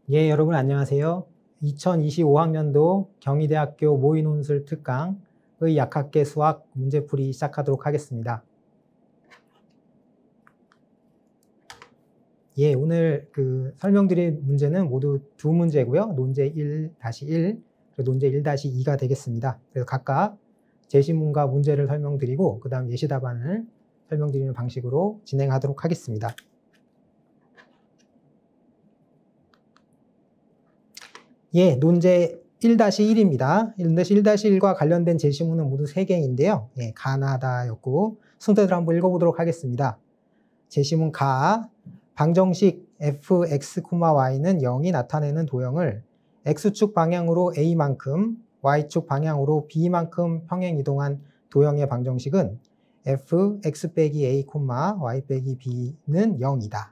예, 여러분 안녕하세요. 2025학년도 경희대학교 모의논술 특강의 약학계 수학 문제풀이 시작하도록 하겠습니다. 예, 오늘 설명드릴 문제는 모두 두 문제고요. 논제 1-1, 그리고 논제 1-2가 되겠습니다. 그래서 각각 제시문과 문제를 설명드리고 그 다음 예시 답안을 설명드리는 방식으로 진행하도록 하겠습니다. 예, 논제 1-1입니다. 논제 1-1과 관련된 제시문은 모두 3개인데요. 예, 가나다였고 순서대로 한번 읽어보도록 하겠습니다. 제시문 가, 방정식 fx, y는 0이 나타내는 도형을 x축 방향으로 a만큼, y축 방향으로 b만큼 평행이동한 도형의 방정식은 fx 빼기 a, y 빼기 b는 0이다.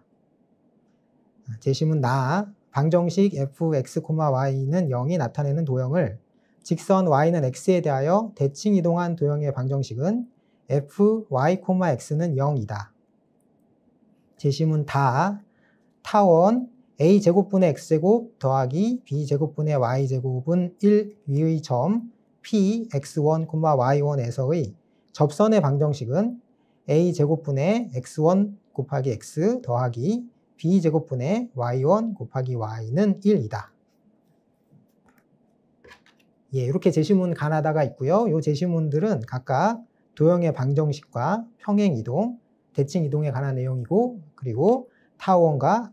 제시문 나, 방정식 fx, y는 0이 나타내는 도형을 직선 y는 x에 대하여 대칭 이동한 도형의 방정식은 fy, x는 0이다. 제시문 다, 타원 a제곱분의 x제곱 더하기 b제곱분의 y제곱은 1 위의 점 p, x1, y1에서의 접선의 방정식은 a제곱분의 x1 곱하기 x 더하기 b제곱분의 y1 곱하기 y는 1이다. 예, 이렇게 제시문 가나다가 있고요. 이 제시문들은 각각 도형의 방정식과 평행이동, 대칭이동에 관한 내용이고, 그리고 타원과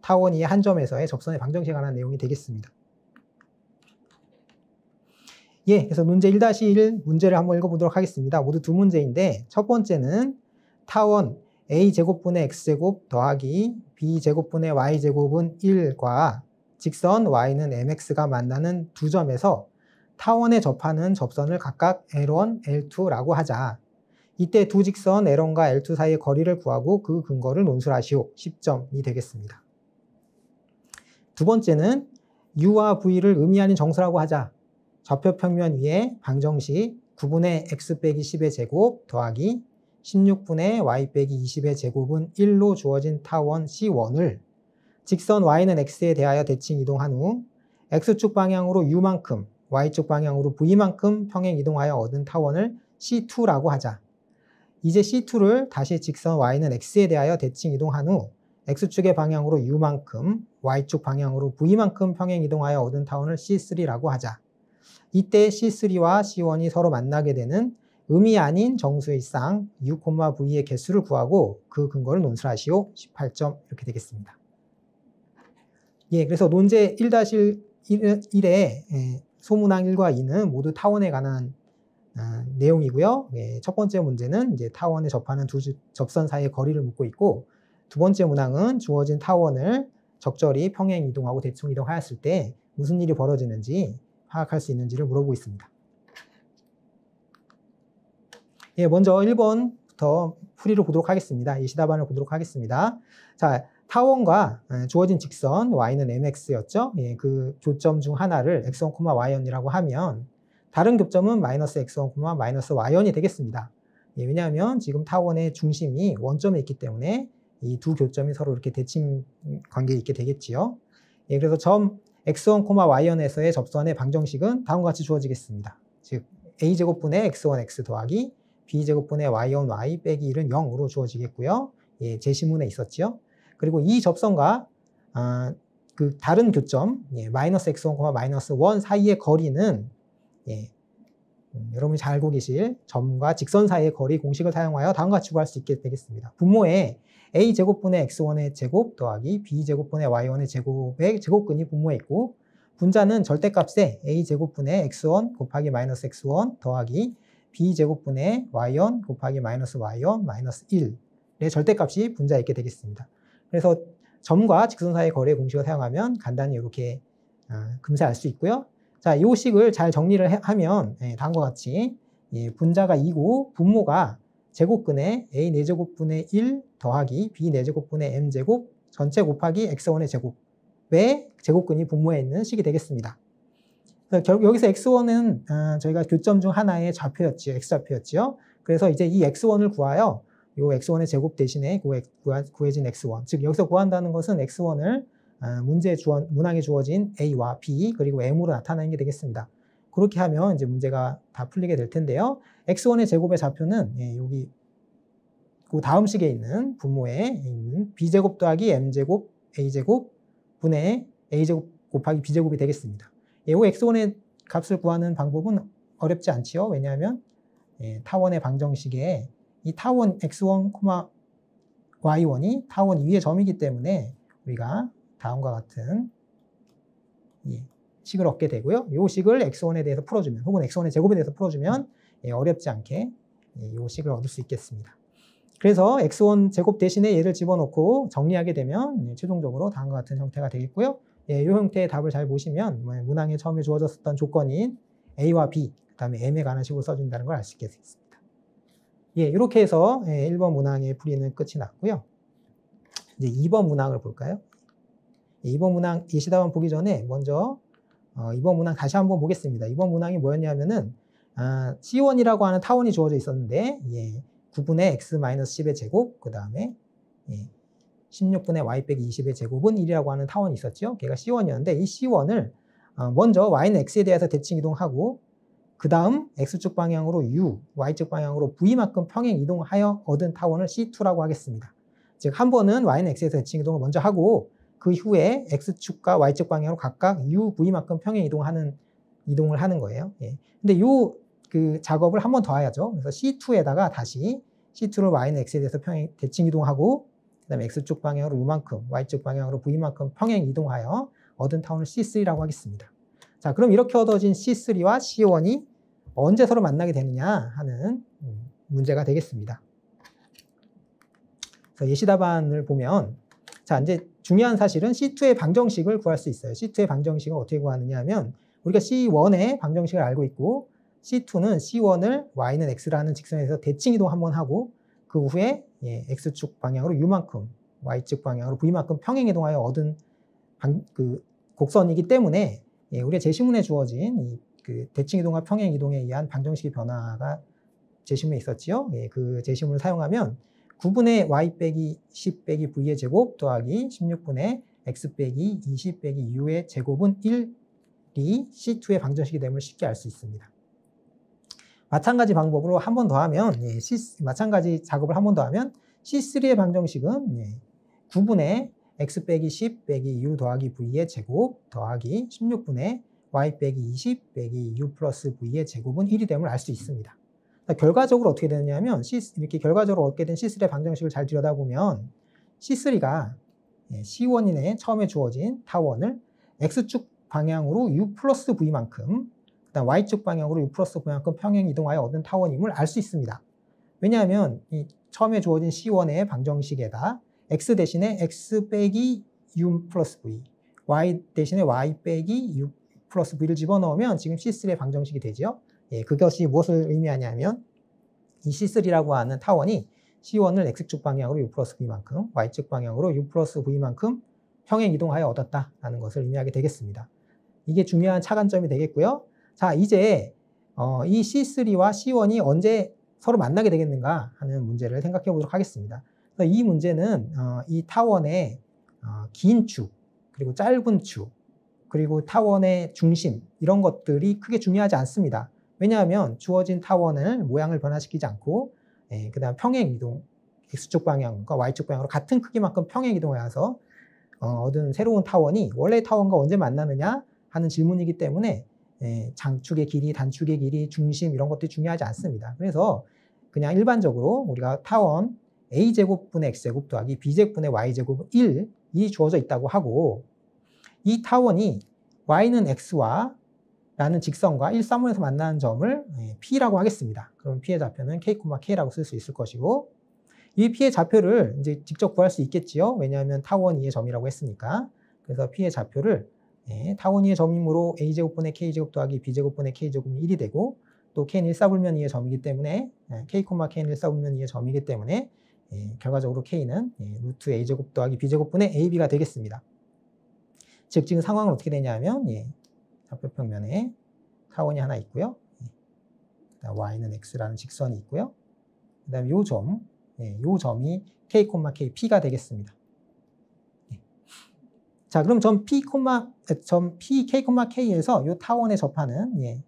타원이 한 점에서의 접선의 방정식에 관한 내용이 되겠습니다. 예, 그래서 문제 1-1 문제를 한번 읽어보도록 하겠습니다. 모두 두 문제인데, 첫 번째는 타원 a제곱분의 x제곱 더하기 b제곱분의 y제곱은 1과 직선 y는 mx가 만나는 두 점에서 타원에 접하는 접선을 각각 L1, L2라고 하자. 이때 두 직선 L1과 L2 사이의 거리를 구하고 그 근거를 논술하시오. 10점이 되겠습니다. 두 번째는 U와 V를 의미 아닌 정수라고 하자. 좌표 평면 위에 방정식 9분의 x 빼기 10의 제곱 더하기 16분의 y 빼기 20의 제곱은 1로 주어진 타원 C1을 직선 y는 x에 대하여 대칭 이동한 후 x축 방향으로 u만큼, y축 방향으로 v만큼 평행 이동하여 얻은 타원을 C2라고 하자. 이제 C2를 다시 직선 y는 x에 대하여 대칭 이동한 후 x축의 방향으로 u만큼, y축 방향으로 v만큼 평행 이동하여 얻은 타원을 C3라고 하자. 이때 C3와 C1이 서로 만나게 되는 의미 아닌 정수의 쌍 u, v의 개수를 구하고 그 근거를 논술하시오. 18점 이렇게 되겠습니다. 예, 그래서 논제 1-1의 소문항 1과 2는 모두 타원에 관한 내용이고요. 예, 첫 번째 문제는 이제 타원에 접하는 두 접선 사이의 거리를 묻고 있고, 두 번째 문항은 주어진 타원을 적절히 평행 이동하고 대칭 이동하였을 때 무슨 일이 벌어지는지 파악할 수 있는지를 물어보고 있습니다. 예, 먼저 1번부터 풀이를 보도록 하겠습니다. 예시 답안을 보도록 하겠습니다. 자, 타원과 주어진 직선 y는 mx였죠. 예, 그 교점 중 하나를 x1, y1이라고 하면 다른 교점은 마이너스 x1, 마이너스 y1이 되겠습니다. 예, 왜냐하면 지금 타원의 중심이 원점에 있기 때문에 이 두 교점이 서로 이렇게 대칭 관계에 있게 되겠지요. 예, 그래서 점 x1, y1에서의 접선의 방정식은 다음과 같이 주어지겠습니다. 즉 a제곱분의 x1, x 더하기 b제곱분의 y1, y 빼기 1은 0으로 주어지겠고요. 예, 제시문에 있었죠. 그리고 이 접선과 그 다른 교점 마이너스 x1, 마이너스 1 사이의 거리는 여러분이 잘 알고 계실 점과 직선 사이의 거리 공식을 사용하여 다음과 같이 구할 수 있게 되겠습니다. 분모에 a제곱분의 x1의 제곱 더하기 b제곱분의 y1의 제곱의 제곱근이 분모에 있고, 분자는 절대값에 a제곱분의 x1 곱하기 마이너스 x1 더하기 b제곱분의 y1 곱하기 마이너스 y1 마이너스 1의 절대값이 분자에 있게 되겠습니다. 그래서 점과 직선 사이의 거리의 공식을 사용하면 간단히 이렇게 금세 알 수 있고요. 자, 이 식을 잘 정리를 하면 다음과 같이 분자가 2고 분모가 제곱근의 a 4제곱분의 1 더하기 b 4제곱분의 m제곱 전체 곱하기 x1의 제곱의 제곱근이 분모에 있는 식이 되겠습니다. 여기서 x1은 저희가 교점 중 하나의 좌표였죠. x좌표였죠. 그래서 이제 이 x1을 구하여 이 x1의 제곱 대신에 구해진 x1. 즉 여기서 구한다는 것은 x1을 문항에 주어진 a와 b 그리고 m으로 나타내는 게 되겠습니다. 그렇게 하면 이제 문제가 다 풀리게 될 텐데요. x1의 제곱의 좌표는 여기 그 다음 식에 있는 분모에 있는 b제곱 더하기 m제곱 a제곱 분의 a제곱 곱하기 b제곱이 되겠습니다. 이 x1의 값을 구하는 방법은 어렵지 않지요. 왜냐하면 타원의 방정식에 이 타원 x1, y1이 타원 2위의 점이기 때문에 우리가 다음과 같은 식을 얻게 되고요. 이 식을 x1에 대해서 풀어주면 혹은 x1의 제곱에 대해서 풀어주면 어렵지 않게 이 식을 얻을 수 있겠습니다. 그래서 x1 제곱 대신에 얘를 집어넣고 정리하게 되면 최종적으로 다음과 같은 형태가 되겠고요. 이 형태의 답을 잘 보시면 문항에 처음에 주어졌었던 조건인 a와 b, 그 다음에 m에 관한 식으로 써준다는 걸 알 수 있겠습니다. 이렇게 해서 1번 문항의 풀이는 끝이 났고요. 이제 2번 문항을 볼까요? 2번 문항 예시답안 보기 전에 먼저 2번 문항 다시 한번 보겠습니다. 2번 문항이 뭐였냐면은 C1이라고 하는 타원이 주어져 있었는데 9분의 x-10의 제곱, 그 다음에 16분의 y 빼기 20의 제곱은 1이라고 하는 타원이 있었죠. 걔가 C1이었는데 이 C1을 먼저 y는 x에 대해서 대칭 이동하고 그 다음 x축 방향으로 u, y축 방향으로 v만큼 평행 이동하여 얻은 타원을 C2라고 하겠습니다. 즉 한 번은 y는 x에서 대칭 이동을 먼저 하고 그 후에 x축과 y축 방향으로 각각 u, v만큼 평행 이동을 하는 거예요. 근데 그 작업을 한 번 더 해야죠. 그래서 C2에다가 다시 C2를 y는 x에 대해서 대칭 이동하고 그 다음에 x축 방향으로 u만큼, y축 방향으로 v만큼 평행 이동하여 얻은 타원을 C3라고 하겠습니다. 자, 그럼 이렇게 얻어진 C3와 C1이 언제 서로 만나게 되느냐 하는 문제가 되겠습니다. 그래서 예시답안을 보면 자, 이제 중요한 사실은 C2의 방정식을 구할 수 있어요. C2의 방정식을 어떻게 구하느냐 하면 우리가 C1의 방정식을 알고 있고 C2는 C1을 y는 x라는 직선에서 대칭 이동 한번 하고 그 후에 x축 방향으로 u만큼, y축 방향으로 v만큼 평행 이동하여 얻은 그 곡선이기 때문에 우리가 제시문에 주어진 그 대칭 이동과 평행 이동에 의한 방정식의 변화가 제시문에 있었지요. 그 제시문을 사용하면 9분의 y 빼기 10 빼기 v의 제곱 더하기 16분의 x 빼기 20 빼기 u의 제곱은 1이 C2의 방정식이 됨을 쉽게 알 수 있습니다. 마찬가지 방법으로 한 번 더 하면 마찬가지 작업을 한 번 더 하면 C3의 방정식은 9분의 x 빼기 10 빼기 u 더하기 v의 제곱 더하기 16분의 y 빼기 20 빼기 u 플러스 v의 제곱은 1이 됨을 알 수 있습니다. 결과적으로 어떻게 되느냐면 이렇게 결과적으로 얻게 된 C3의 방정식을 잘 들여다보면 C3가 C1인의 처음에 주어진 타원을 x축 방향으로 u 플러스 v만큼 그다음 y축 방향으로 u 플러스 v만큼 평행 이동하여 얻은 타원임을 알 수 있습니다. 왜냐하면 이 처음에 주어진 C1의 방정식에다 x 대신에 x 빼기 u 플러스 v, y 대신에 y 빼기 u 플러스 v를 집어넣으면 지금 C3의 방정식이 되죠. 그것이 무엇을 의미하냐면 이 C3라고 하는 타원이 C1을 x축 방향으로 u 플러스 v만큼, y축 방향으로 u 플러스 v만큼 평행 이동하여 얻었다라는 것을 의미하게 되겠습니다. 이게 중요한 차관점이 되겠고요. 자, 이제 이 C3와 C1이 언제 서로 만나게 되겠는가 하는 문제를 생각해 보도록 하겠습니다. 그래서 이 문제는 이 타원의 긴 축, 그리고 짧은 축, 그리고 타원의 중심 이런 것들이 크게 중요하지 않습니다. 왜냐하면 주어진 타원을 모양을 변화시키지 않고 그 다음 평행 이동, x축 방향과 y축 방향으로 같은 크기만큼 평행 이동해서 얻은 새로운 타원이 원래 타원과 언제 만나느냐 하는 질문이기 때문에 장축의 길이, 단축의 길이, 중심 이런 것들이 중요하지 않습니다. 그래서 그냥 일반적으로 우리가 타원 a제곱분의 x제곱 더하기 b제곱분의 y제곱은 1이 주어져 있다고 하고 이 타원이 y는 x와 라는 직선과 1,3원에서 만나는 점을 P라고 하겠습니다. 그럼 P의 좌표는 K, K라고 쓸 수 있을 것이고 이 P의 좌표를 이제 직접 구할 수 있겠지요. 왜냐하면 타원 2의 점이라고 했으니까. 그래서 P의 좌표를 타원 2의 점이므로 A제곱분의 K제곱 더하기 B제곱분의 K제곱은 1이 되고 또 K는 1,4분면 2의 점이기 때문에 K, K는 1,4분면 2의 점이기 때문에 결과적으로 K는 루트 A제곱 더하기 B제곱분의 AB가 되겠습니다. 즉 지금 상황은 어떻게 되냐면 좌표 평면에 타원이 하나 있고요. 그다음 y는 x라는 직선이 있고요. 그다음 요 점이 k, kp가 되겠습니다. 자, 그럼 점 p, k, k에서 요 타원에 접하는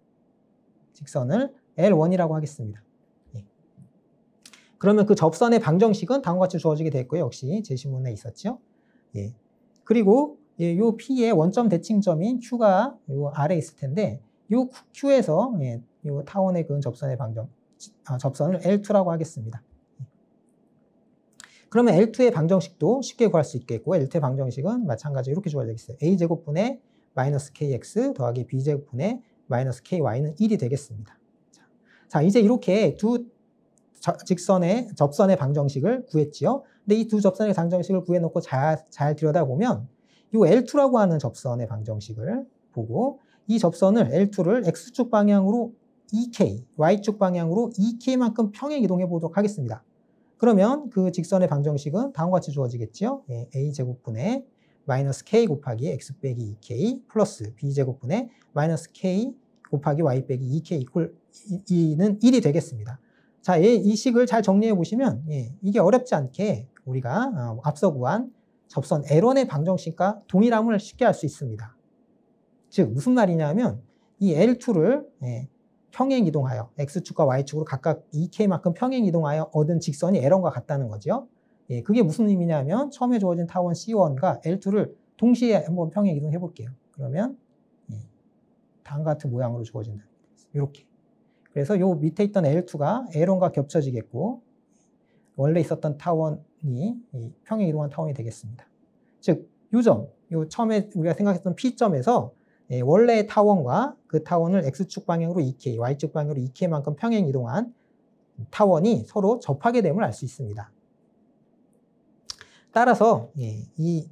직선을 L1이라고 하겠습니다. 그러면 그 접선의 방정식은 다음과 같이 주어지게 됐고요. 역시 제시문에 있었죠. 그리고 요 P의 원점 대칭점인 Q가 요 아래 있을 텐데 요 Q에서 요 타원에 그은 접선의 접선을 L2라고 하겠습니다. 그러면 L2의 방정식도 쉽게 구할 수 있겠고 L2의 방정식은 마찬가지로 이렇게 주어져 있어요. A제곱분의 마이너스 KX 더하기 B제곱분의 마이너스 KY는 1이 되겠습니다. 자, 이제 이렇게 두 접선의 방정식을 구했지요. 근데 이 두 접선의 방정식을 구해놓고 잘 들여다보면 이 L2라고 하는 접선의 방정식을 보고 이 접선을 L2를 X축 방향으로 2K, Y축 방향으로 2K만큼 평행 이동해 보도록 하겠습니다. 그러면 그 직선의 방정식은 다음과 같이 주어지겠죠. A제곱분의 마이너스 K 곱하기 X 빼기 2K 플러스 B제곱분의 마이너스 K 곱하기 Y 빼기 2K 이퀄 2는 1이 되겠습니다. 자, 이 식을 잘 정리해 보시면 이게 어렵지 않게 우리가 앞서 구한 접선 L1의 방정식과 동일함을 쉽게 알 수 있습니다. 즉 무슨 말이냐면 이 L2를 평행 이동하여 X축과 Y축으로 각각 2K만큼 평행 이동하여 얻은 직선이 L1과 같다는 거죠. 그게 무슨 의미냐면 처음에 주어진 타원 C1과 L2를 동시에 한번 평행 이동해 볼게요. 그러면 다음과 같은 모양으로 주어진다. 이렇게. 그래서 요 밑에 있던 L2가 L1과 겹쳐지겠고 원래 있었던 타원이 평행 이동한 타원이 되겠습니다. 즉, 요 처음에 우리가 생각했던 P점에서 원래의 타원과 그 타원을 X축 방향으로 2K, Y축 방향으로 2K만큼 평행 이동한 타원이 서로 접하게 됨을 알 수 있습니다. 따라서 이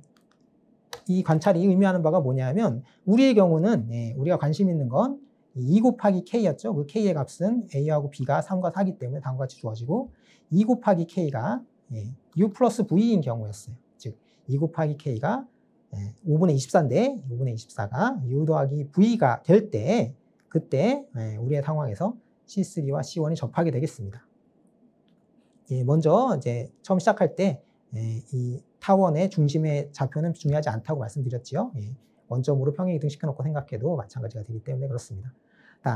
관찰이 의미하는 바가 뭐냐면 우리의 경우는 우리가 관심 있는 건 2 곱하기 K였죠. 그 K의 값은 A하고 B가 3과 4기 때문에 다음과 같이 주어지고 2 곱하기 K가 U 플러스 V인 경우였어요. 즉 2 곱하기 K가 5분의 24인데 5분의 24가 U 더하기 V가 될 때 그때 우리의 상황에서 C3와 C1이 접하게 되겠습니다. 먼저 이제 처음 시작할 때 이 타원의 중심의 좌표는 중요하지 않다고 말씀드렸지요. 원점으로 평행 이동시켜놓고 생각해도 마찬가지가 되기 때문에 그렇습니다.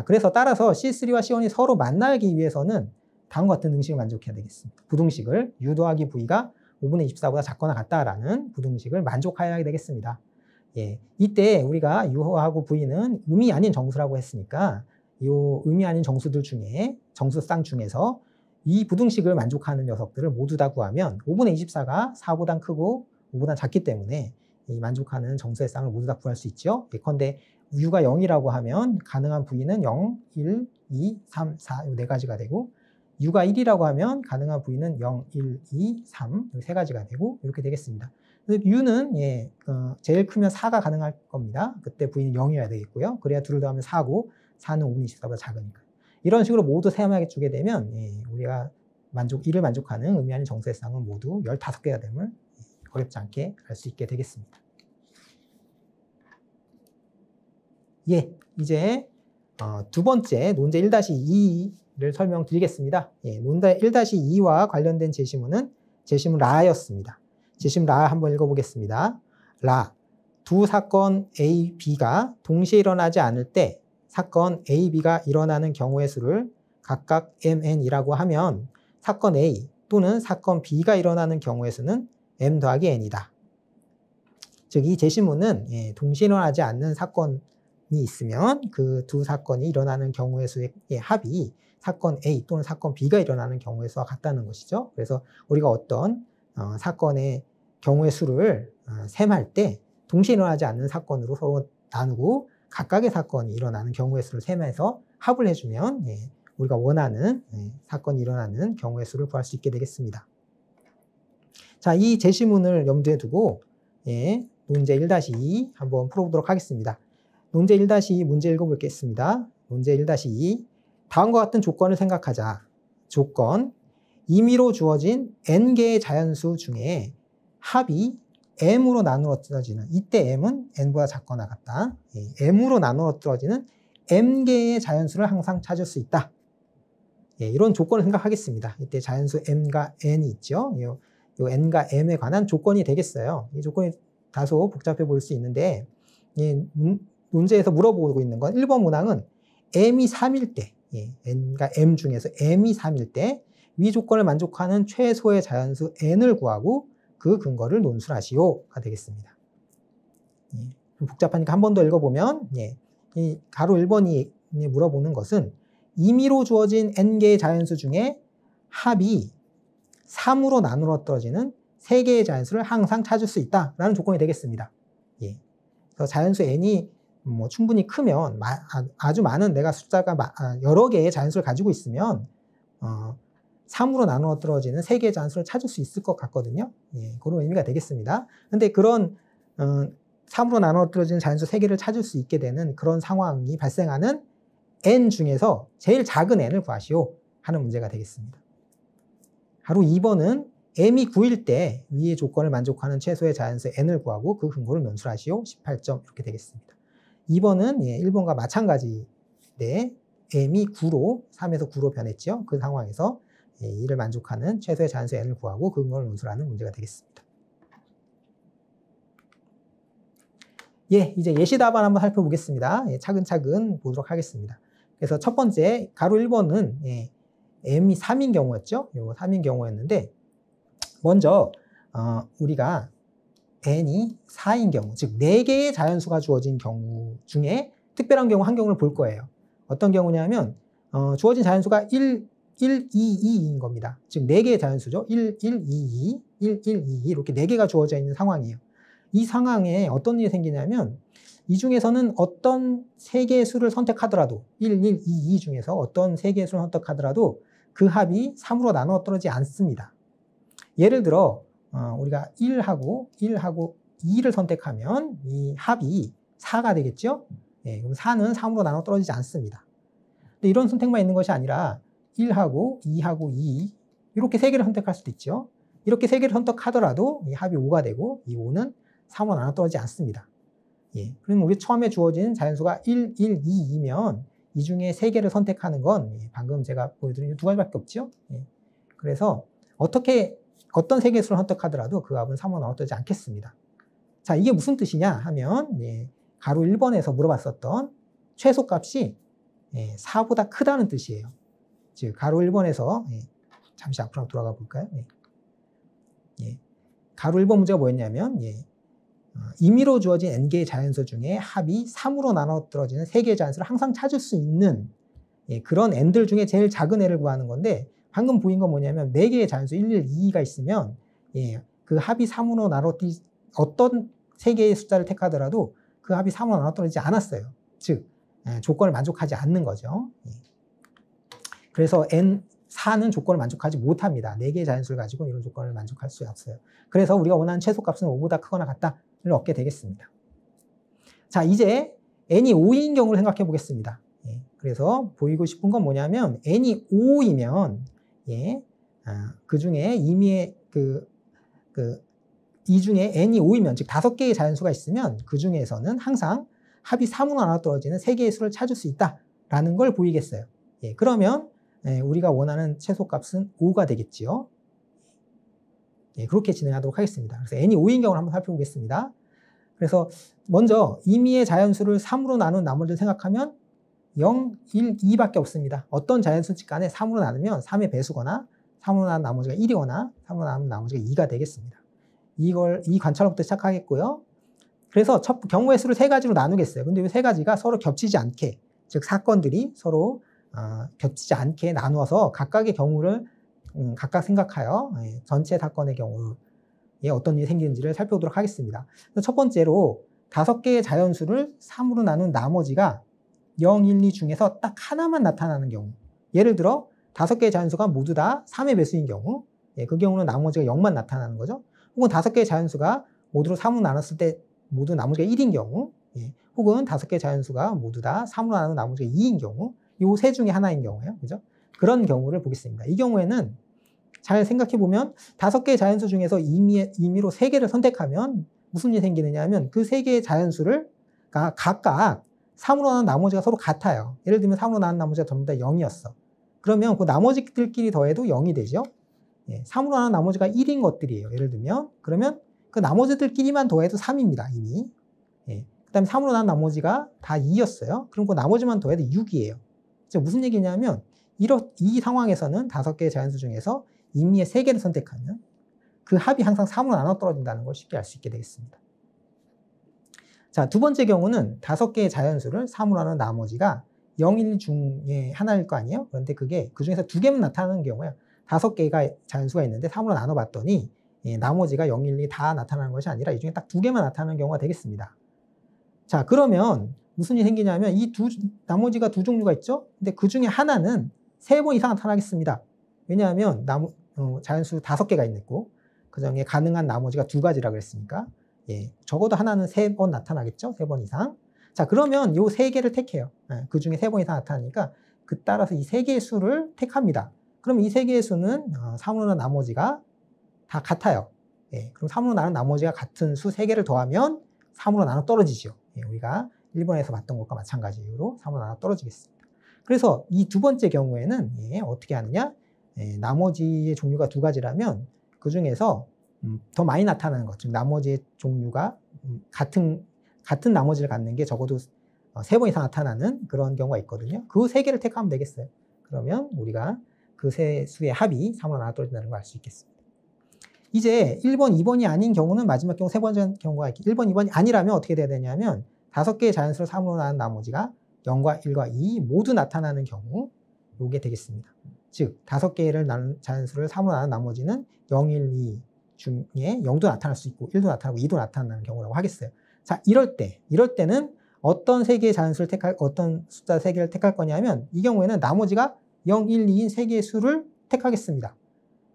그래서 따라서 C3와 C1이 서로 만나기 위해서는 다음과 같은 등식을 만족해야 되겠습니다. 부등식을 U 더하기 V가 5분의 24보다 작거나 같다라는 부등식을 만족해야 되겠습니다. 이때 우리가 U하고 V는 의미 아닌 정수라고 했으니까 이 의미 아닌 정수들 중에 정수쌍 중에서 이 부등식을 만족하는 녀석들을 모두 다 구하면 5분의 24가 4보다 크고 5보다 작기 때문에 이 만족하는 정수의 쌍을 모두 다 구할 수 있죠. 예컨대 U가 0이라고 하면 가능한 V는 0, 1, 2, 3, 4 이 네 가지가 되고 U가 1이라고 하면 가능한 V는 0, 1, 2, 3 이 세 가지가 되고 이렇게 되겠습니다. U는 제일 크면 4가 가능할 겁니다. 그때 V는 0이어야 되겠고요. 그래야 둘을 더하면 4고 4는 5분의 24보다 작으니까. 이런 식으로 모두 세함하게 주게 되면 우리가 이를 만족하는 의미 아닌 정수의 쌍은 모두 15개가 됨을 어렵지 않게 알 수 있게 되겠습니다. 이제 두 번째 논제 1-2를 설명드리겠습니다. 논제 1-2와 관련된 제시문은 제시문 라였습니다. 제시문 라 한번 읽어보겠습니다. 라, 두 사건 A, B가 동시에 일어나지 않을 때 사건 A, B가 일어나는 경우의 수를 각각 MN이라고 하면 사건 A 또는 사건 B가 일어나는 경우의 수는 M 더하기 N이다. 즉, 이 제시문은 동시에 일어나지 않는 사건이 있으면 그 두 사건이 일어나는 경우의 수의 합이 사건 A 또는 사건 B가 일어나는 경우의 수와 같다는 것이죠. 그래서 우리가 어떤 사건의 경우의 수를 셈할 때 동시에 일어나지 않는 사건으로 서로 나누고 각각의 사건이 일어나는 경우의 수를 셈해서 합을 해주면 우리가 원하는 사건이 일어나는 경우의 수를 구할 수 있게 되겠습니다. 자, 이 제시문을 염두에 두고 문제 1-2 한번 풀어보도록 하겠습니다. 문제 1-2 문제 읽어보겠습니다. 문제 1-2 다음과 같은 조건을 생각하자. 조건, 임의로 주어진 n개의 자연수 중에 합이 m으로 나누어뜨려지는, 이때 m은 n보다 작거나 같다. m으로 나누어뜨려지는 m개의 자연수를 항상 찾을 수 있다. 이런 조건을 생각하겠습니다. 이때 자연수 m과 n이 있죠. 요 n과 m에 관한 조건이 되겠어요. 이 조건이 다소 복잡해 보일 수 있는데, 문제에서 물어보고 있는 건 1번 문항은 m이 3일 때, n과 m 중에서 m이 3일 때 위 조건을 만족하는 최소의 자연수 n을 구하고 그 근거를 논술하시오가 되겠습니다. 좀 복잡하니까 한 번 더 읽어보면, 이 가로 1번이 물어보는 것은 임의로 주어진 n개의 자연수 중에 합이 3으로 나누어 떨어지는 3개의 자연수를 항상 찾을 수 있다라는 조건이 되겠습니다. 그래서 자연수 n이 충분히 크면, 아주 많은 내가 숫자가 여러 개의 자연수를 가지고 있으면 3으로 나누어 떨어지는 3개의 자연수를 찾을 수 있을 것 같거든요. 그런 의미가 되겠습니다. 근데 그런 3으로 나누어 떨어지는 자연수 3개를 찾을 수 있게 되는 그런 상황이 발생하는 n 중에서 제일 작은 n을 구하시오 하는 문제가 되겠습니다. 바로 2번은 m이 9일 때 위의 조건을 만족하는 최소의 자연수 n을 구하고 그 근거를 논술하시오. 18점 이렇게 되겠습니다. 2번은 1번과 마찬가지인데 m이 9로 3에서 9로 변했죠. 그 상황에서 이를 만족하는 최소의 자연수 n을 구하고 그 근거를 논술하는 문제가 되겠습니다. 이제 예시 답안 한번 살펴보겠습니다. 차근차근 보도록 하겠습니다. 그래서 첫 번째 가로 1번은 m이 3인 경우였죠. 요 3인 경우였는데, 먼저 우리가 n이 4인 경우, 즉 4개의 자연수가 주어진 경우 중에 특별한 경우 한 경우를 볼 거예요. 어떤 경우냐면 주어진 자연수가 1, 2, 2인 겁니다. 즉 4개의 자연수죠. 1, 1, 2, 2, 1, 1, 2, 2 이렇게 4개가 주어져 있는 상황이에요. 이 상황에 어떤 일이 생기냐면, 이 중에서는 어떤 3개의 수를 선택하더라도 1, 1, 2, 2 중에서 어떤 3개의 수를 선택하더라도 그 합이 3으로 나누어 떨어지지 않습니다. 예를 들어 우리가 1하고 2를 선택하면 이 합이 4가 되겠죠? 그럼 4는 3으로 나눠 떨어지지 않습니다. 근데 이런 선택만 있는 것이 아니라 1하고 2하고 2 이렇게 3개를 선택할 수도 있죠. 이렇게 3개를 선택하더라도 이 합이 5가 되고 이 5는 3으로 나눠 떨어지지 않습니다. 그럼 우리 처음에 주어진 자연수가 1, 1, 2이면 이 중에 3개를 선택하는 건 방금 제가 보여드린 2가지밖에 없죠. 그래서 어떤 3개의 수를 선택하더라도 그 합은 3으로 나눠 떨어지지 않겠습니다. 자, 이게 무슨 뜻이냐 하면 가로 1번에서 물어봤었던 최소값이 4보다 크다는 뜻이에요. 즉 가로 1번에서 잠시 앞으로 돌아가 볼까요? 가로 1번 문제가 뭐였냐면 임의로 주어진 n개의 자연수 중에 합이 3으로 나눠 떨어지는 3개의 자연수를 항상 찾을 수 있는 그런 n들 중에 제일 작은 애를 구하는 건데, 방금 보인 건 뭐냐면 4개의 자연수 1, 1, 2가 있으면 그 합이 3으로 나눠 어떤 3개의 숫자를 택하더라도 그 합이 3으로 나눠 떨어지지 않았어요. 즉 조건을 만족하지 않는 거죠. 그래서 n4는 조건을 만족하지 못합니다. 4개의 자연수를 가지고 이런 조건을 만족할 수 없어요. 그래서 우리가 원하는 최소값은 5보다 크거나 같다를 얻게 되겠습니다. 자, 이제 n이 5인 경우를 생각해 보겠습니다. 그래서 보이고 싶은 건 뭐냐면 n이 5이면 그 중에 임의의 이 중에 n이 5이면 즉 5개의 자연수가 있으면 그 중에서는 항상 합이 3으로 나눠 떨어지는 3개의 수를 찾을 수 있다라는 걸 보이겠어요. 그러면 우리가 원하는 최소값은 5가 되겠지요. 그렇게 진행하도록 하겠습니다. 그래서 n이 5인 경우를 한번 살펴보겠습니다. 그래서 먼저 임의의 자연수를 3으로 나눈 나머지를 생각하면 0, 1, 2밖에 없습니다. 어떤 자연수지 간에 3으로 나누면 3의 배수거나 3으로 나눈 나머지가 1이거나 3으로 나눈 나머지가 2가 되겠습니다. 이 관찰부터 시작하겠고요. 그래서 첫 경우의 수를 3가지로 나누겠어요. 근데 이 3가지가 서로 겹치지 않게, 즉 사건들이 서로 겹치지 않게 나누어서 각각의 경우를 각각 생각하여 전체 사건의 경우에 어떤 일이 생기는지를 살펴보도록 하겠습니다. 첫 번째로 5개의 자연수를 3으로 나눈 나머지가 0, 1, 2 중에서 딱 하나만 나타나는 경우, 예를 들어 5개의 자연수가 모두 다 3의 배수인 경우, 그 경우는 나머지가 0만 나타나는 거죠. 혹은 5개의 자연수가 모두로 3으로 나눴을 때 모두 나머지가 1인 경우, 혹은 5개의 자연수가 모두 다 3으로 나눈 나머지가 2인 경우, 이 세 중에 하나인 경우예요. 그죠? 그런 경우를 보겠습니다. 이 경우에는 잘 생각해보면 5개의 자연수 중에서 임의로 3개를 선택하면 무슨 일이 생기느냐 하면 그 3개의 자연수를 각각 3으로 나눈 나머지가 서로 같아요. 예를 들면 3으로 나눈 나머지가 전부 다 0이었어. 그러면 그 나머지들끼리 더해도 0이 되죠. 3으로 나눈 나머지가 1인 것들이에요. 예를 들면 그러면 그 나머지들끼리만 더해도 3입니다. 이미. 그 다음에 3으로 나눈 나머지가 다 2였어요. 그럼 그 나머지만 더해도 6이에요. 즉 무슨 얘기냐면 이 상황에서는 5개의 자연수 중에서 임의의 3개를 선택하면 그 합이 항상 3으로 나눠 떨어진다는 걸 쉽게 알 수 있게 되겠습니다. 자, 두 번째 경우는 5개의 자연수를 3으로 나눈 나머지가 0, 1 중에 하나일 거 아니에요? 그런데 그게 그 중에서 2개만 나타나는 경우야. 5개가 자연수가 있는데 3으로 나눠봤더니 나머지가 0, 1, 2 다 나타나는 것이 아니라 이 중에 딱 2개만 나타나는 경우가 되겠습니다. 자, 그러면 무슨 일이 생기냐면 나머지가 2종류가 있죠? 근데 그 중에 하나는 3번 이상 나타나겠습니다. 왜냐하면 자연수 5개가 있고 그 중에 가능한 나머지가 2가지라 그랬으니까 적어도 하나는 3번 나타나겠죠? 3번 이상. 자, 그러면 요 3개를 택해요. 그 중에 3번 이상 나타나니까 그 따라서 이 3개의 수를 택합니다. 그럼 이 3개의 수는 3으로 나눈 나머지가 다 같아요. 그럼 3으로 나눈 나머지가 같은 수 3개를 더하면 3으로 나눠 떨어지죠. 우리가 1번에서 봤던 것과 마찬가지 이유로 3으로 나눠 떨어지겠습니다. 그래서 이 두 번째 경우에는 어떻게 하느냐? 나머지의 종류가 2가지라면 그 중에서 더 많이 나타나는 것, 즉 나머지의 종류가 같은 나머지를 갖는 게 적어도 3번 이상 나타나는 그런 경우가 있거든요. 그 3개를 택하면 되겠어요. 그러면 우리가 그 세 수의 합이 3으로 나눠 떨어진다는 걸 알 수 있겠습니다. 이제 1번, 2번이 아닌 경우는 마지막 경우 3번째 경우가 있고 1번, 2번이 아니라면 어떻게 돼야 되냐면 5개의 자연수를 3으로 나눈 나머지가 0과 1과 2 모두 나타나는 경우 요게 되겠습니다. 즉 5개를 나눈 자연수를 3으로 나눈 나머지는 0, 1, 2 중에 0도 나타날 수 있고 1도 나타나고 2도 나타나는 경우라고 하겠어요. 자, 이럴 때는 어떤 3개의 자연수를 어떤 숫자 3개를 택할 거냐면 이 경우에는 나머지가 0, 1, 2인 3개의 수를 택하겠습니다.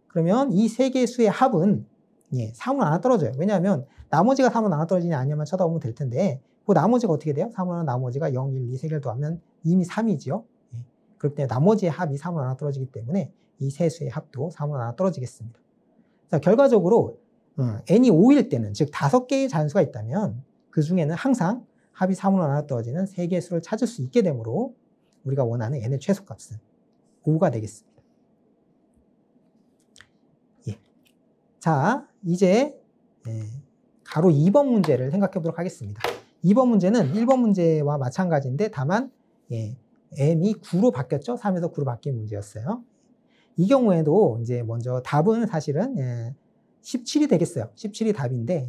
그러면 이 3개의 수의 합은 3으로 나눠 떨어져요. 왜냐하면 나머지가 3으로 나눠 떨어지냐 아니냐만 쳐다보면 될 텐데 그 나머지가 어떻게 돼요? 3으로 나눠 나머지가 0, 1, 2, 3개를 더하면 이미 3이지요. 그렇기 때문에 나머지의 합이 3으로 나눠 떨어지기 때문에 이 세 수의 합도 3으로 나눠 떨어지겠습니다. 자, 결과적으로 n이 5일 때는 즉 5개의 자연수가 있다면 그 중에는 항상 합이 3으로 나눠 떨어지는 3개의 수를 찾을 수 있게 되므로 우리가 원하는 n의 최소값은 5가 되겠습니다. 자, 이제 가로 2번 문제를 생각해 보도록 하겠습니다. 2번 문제는 1번 문제와 마찬가지인데 다만 m이 9로 바뀌었죠. 3에서 9로 바뀐 문제였어요. 이 경우에도 이제 먼저 답은 사실은 17이 되겠어요. 17이 답인데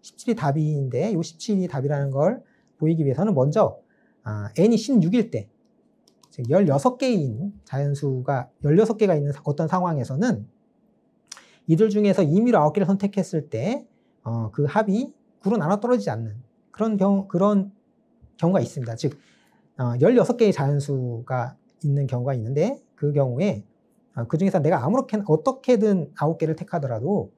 17이 답인데 이 17이 답이라는 걸 보이기 위해서는 먼저 n이 16일 때 즉 16개인 자연수가 16개가 있는 어떤 상황에서는 이들 중에서 임의로 9개를 선택했을 때 그 합이 9로 나눠 떨어지지 않는 그런 경우가 있습니다. 즉 16개의 자연수가 있는 경우가 있는데 그 경우에 그 중에서 내가 어떻게든 9개를 택하더라도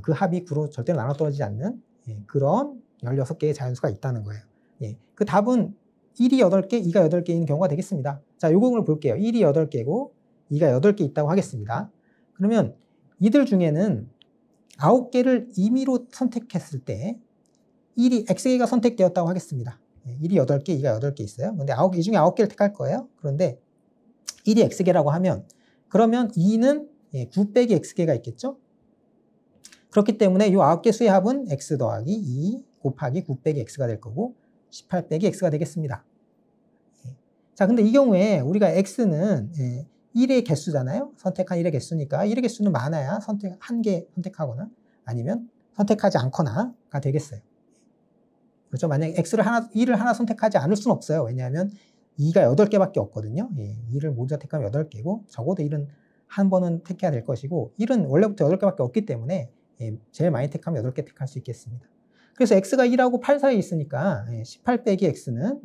그 합이 9로 절대로 나눠 떨어지지 않는 그런 16개의 자연수가 있다는 거예요. 그 답은 1이 8개, 2가 8개인 경우가 되겠습니다. 자, 요 경우를 볼게요. 1이 8개고 2가 8개 있다고 하겠습니다. 그러면 이들 중에는 9개를 임의로 선택했을 때 1이 X개가 선택되었다고 하겠습니다. 1이 8개, 2가 8개 있어요. 근데 이 중에 9개를 택할 거예요. 그런데 1이 X개라고 하면 그러면 2는 9 빼기 X개가 있겠죠? 그렇기 때문에 이 9개 수의 합은 X 더하기 2 곱하기 9 빼기 X가 될 거고 18 빼기 X가 되겠습니다. 자, 근데 이 경우에 우리가 X는 1의 개수잖아요. 선택한 1의 개수니까 1의 개수는 많아야 한 개 선택하거나 아니면 선택하지 않거나가 되겠어요. 그렇죠? 만약에 1을 하나 선택하지 않을 수는 없어요. 왜냐하면 2가 8개밖에 없거든요. 2를 모두 택하면 8개고 적어도 1은 한 번은 택해야 될 것이고 1은 원래부터 8개밖에 없기 때문에 제일 많이 택하면 8개 택할 수 있겠습니다. 그래서 X가 1하고 8 사이에 있으니까 18 빼기 X는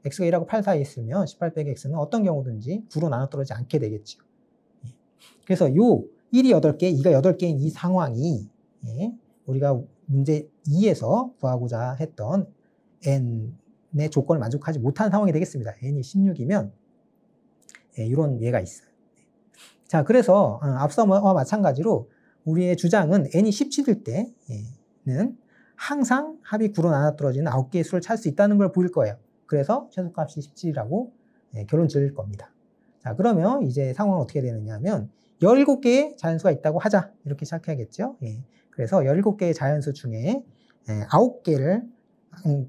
X가 1하고 8 사이에 있으면 18 빼기 X는 어떤 경우든지 9로 나눠 떨어지지 않게 되겠죠. 그래서 요 1이 8개, 2가 8개인 이 상황이 우리가 문제 2에서 구하고자 했던 n의 조건을 만족하지 못한 상황이 되겠습니다. n이 16이면 이런 예가 있어요. 자, 그래서 앞서와 마찬가지로 우리의 주장은 n이 17일 때는 항상 합이 9로 나눠 떨어지는 9개의 수를 찾을 수 있다는 걸 보일 거예요. 그래서 최소값이 17이라고 결론 지을 겁니다. 자, 그러면 이제 상황은 어떻게 되느냐 하면 17개의 자연수가 있다고 하자. 이렇게 시작해야겠죠. 그래서 17개의 자연수 중에 9개를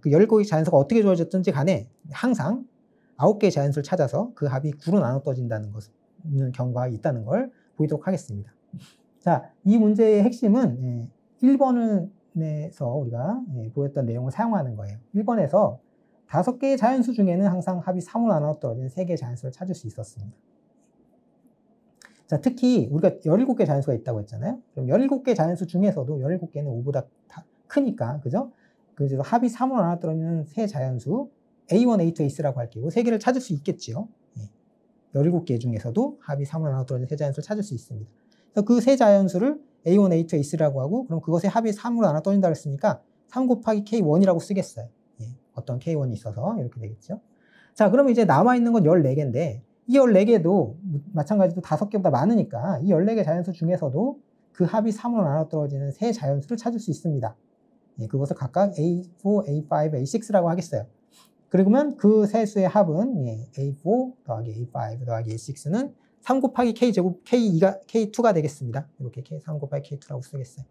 그 17개의 자연수가 어떻게 주어졌든지 간에 항상 9개의 자연수를 찾아서 그 합이 9로 나눠 떨어진다는 경우가 있다는 걸 보이도록 하겠습니다. 자, 이 문제의 핵심은 1번에서 우리가 보였던 내용을 사용하는 거예요. 1번에서 5개의 자연수 중에는 항상 합이 3으로 나눠 떨어지는 3개의 자연수를 찾을 수 있었습니다. 자, 특히 우리가 17개 자연수가 있다고 했잖아요. 그럼 17개 자연수 중에서도 17개는 5보다 크니까, 그죠? 그래서 합이 3으로 나눠 떨어지는 세 자연수 A1, A2, A3라고 할게요. 3개를 찾을 수 있겠지요. 17개 중에서도 합이 3으로 나눠 떨어지는 세 자연수를 찾을 수 있습니다. 그래서 그 세 자연수를 A1, A2, A3라고 하고, 그럼 그것의 합이 3으로 나눠 떨어진다고 했으니까 3 곱하기 K1이라고 쓰겠어요. 어떤 K1이 있어서 이렇게 되겠죠. 자, 그러면 이제 남아있는 건 14개인데 이 14개도 마찬가지로 5개보다 많으니까 이 14개 자연수 중에서도 그 합이 3으로 나눠 떨어지는 세 자연수를 찾을 수 있습니다. 그것을 각각 A4, A5, A6라고 하겠어요. 그러면 그 세 수의 합은 A4 더하기 A5 더하기 A6는 3 곱하기 K제곱 K2가 되겠습니다. 이렇게 3 곱하기 K2라고 쓰겠어요.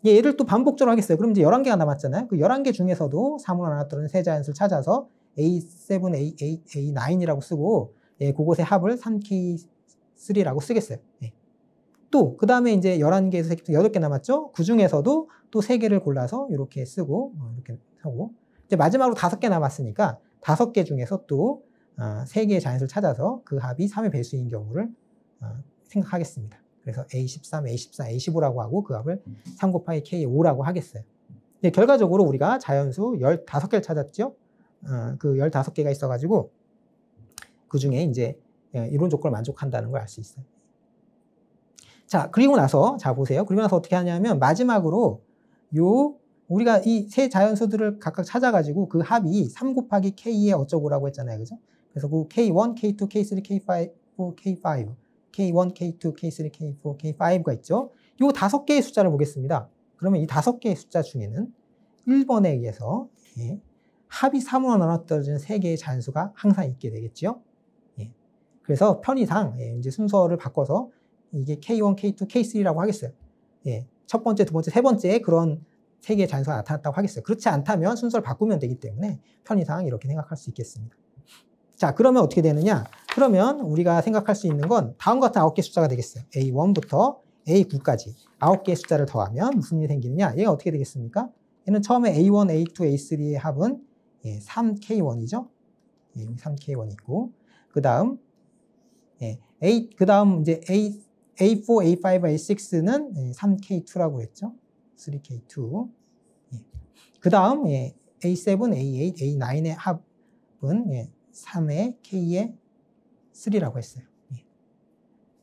얘를 또 반복적으로 하겠어요. 그럼 이제 11개가 남았잖아요. 그 11개 중에서도 3으로 나눠 떨어지는 세 자연수를 찾아서 A7, A8, A9이라고 쓰고 그곳의 합을 3K3라고 쓰겠어요. 또 그 다음에 이제 11개에서 8개 남았죠. 그 중에서도 또 3개를 골라서 이렇게 쓰고 이렇게 하고 이제 마지막으로 5개 남았으니까 5개 중에서 또 3개의 자연수를 찾아서 그 합이 3의 배수인 경우를 생각하겠습니다. 그래서 A13, A14, A15라고 하고 그 합을 3 곱하기 K5라고 하겠어요. 결과적으로 우리가 자연수 15개를 찾았죠. 그 15개가 있어가지고 그 중에 이제 이론 조건을 만족한다는 걸 알 수 있어요. 자, 그리고 나서 자 보세요. 그리고 나서 어떻게 하냐면 마지막으로 우리가 이 세 자연수들을 각각 찾아가지고 그 합이 3 곱하기 K의 어쩌고라고 했잖아요. 그죠? 그래서 그 K1, K2, K3, K5, K5, K1, K2, K3, K4, K5가 있죠. 이 5개의 숫자를 보겠습니다. 그러면 이 5개의 숫자 중에는 1번에 의해서 합이 3으로 나눠 떨어지는 3개의 자연수가 항상 있게 되겠죠. 그래서 편의상 이제 순서를 바꿔서 이게 K1, K2, K3라고 하겠어요. 첫 번째, 두 번째, 세 번째에 그런 3개의 자연수가 나타났다고 하겠어요. 그렇지 않다면 순서를 바꾸면 되기 때문에 편의상 이렇게 생각할 수 있겠습니다. 자, 그러면 어떻게 되느냐? 그러면 우리가 생각할 수 있는 건 다음과 같은 9개 숫자가 되겠어요. A1부터 A9까지 9개의 숫자를 더하면 무슨 일이 생기느냐? 얘가 어떻게 되겠습니까? 얘는 처음에 A1, A2, A3의 합은 3K1이죠. 여기 3K1이 있고, 그 다음 이제 A4, A5, A6는 3K2라고 했죠. 3K2. 그 다음 A7, A8, A9의 합은 3의 K의 3라고 했어요.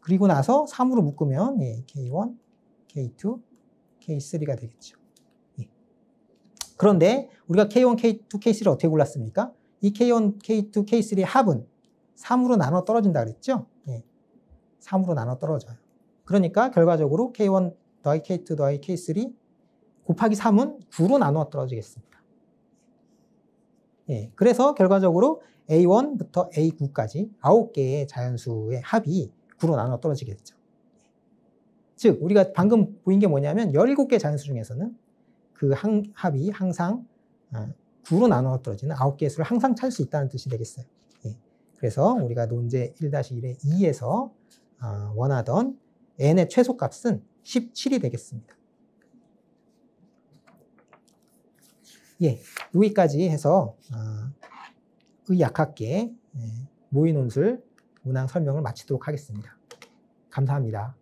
그리고 나서 3으로 묶으면 K1, K2, K3가 되겠죠. 그런데 우리가 K1, K2, K3를 어떻게 골랐습니까? 이 K1, K2, K3의 합은 3으로 나눠 떨어진다 그랬죠? 3으로 나눠 떨어져요. 그러니까 결과적으로 K1 더하기 K2 더하기 K3 곱하기 3은 9로 나눠 떨어지겠습니다. 그래서 결과적으로 A1부터 A9까지 9개의 자연수의 합이 9로 나눠 떨어지게 되죠. 즉 우리가 방금 보인 게 뭐냐면 17개 자연수 중에서는 그 합이 항상 9로 나눠 떨어지는 9개의 수를 항상 찾을 수 있다는 뜻이 되겠어요. 그래서 우리가 논제 1-1의 2에서 원하던 n의 최소값은 17이 되겠습니다. 여기까지 해서 의약학계 모의논술 문항 설명을 마치도록 하겠습니다. 감사합니다.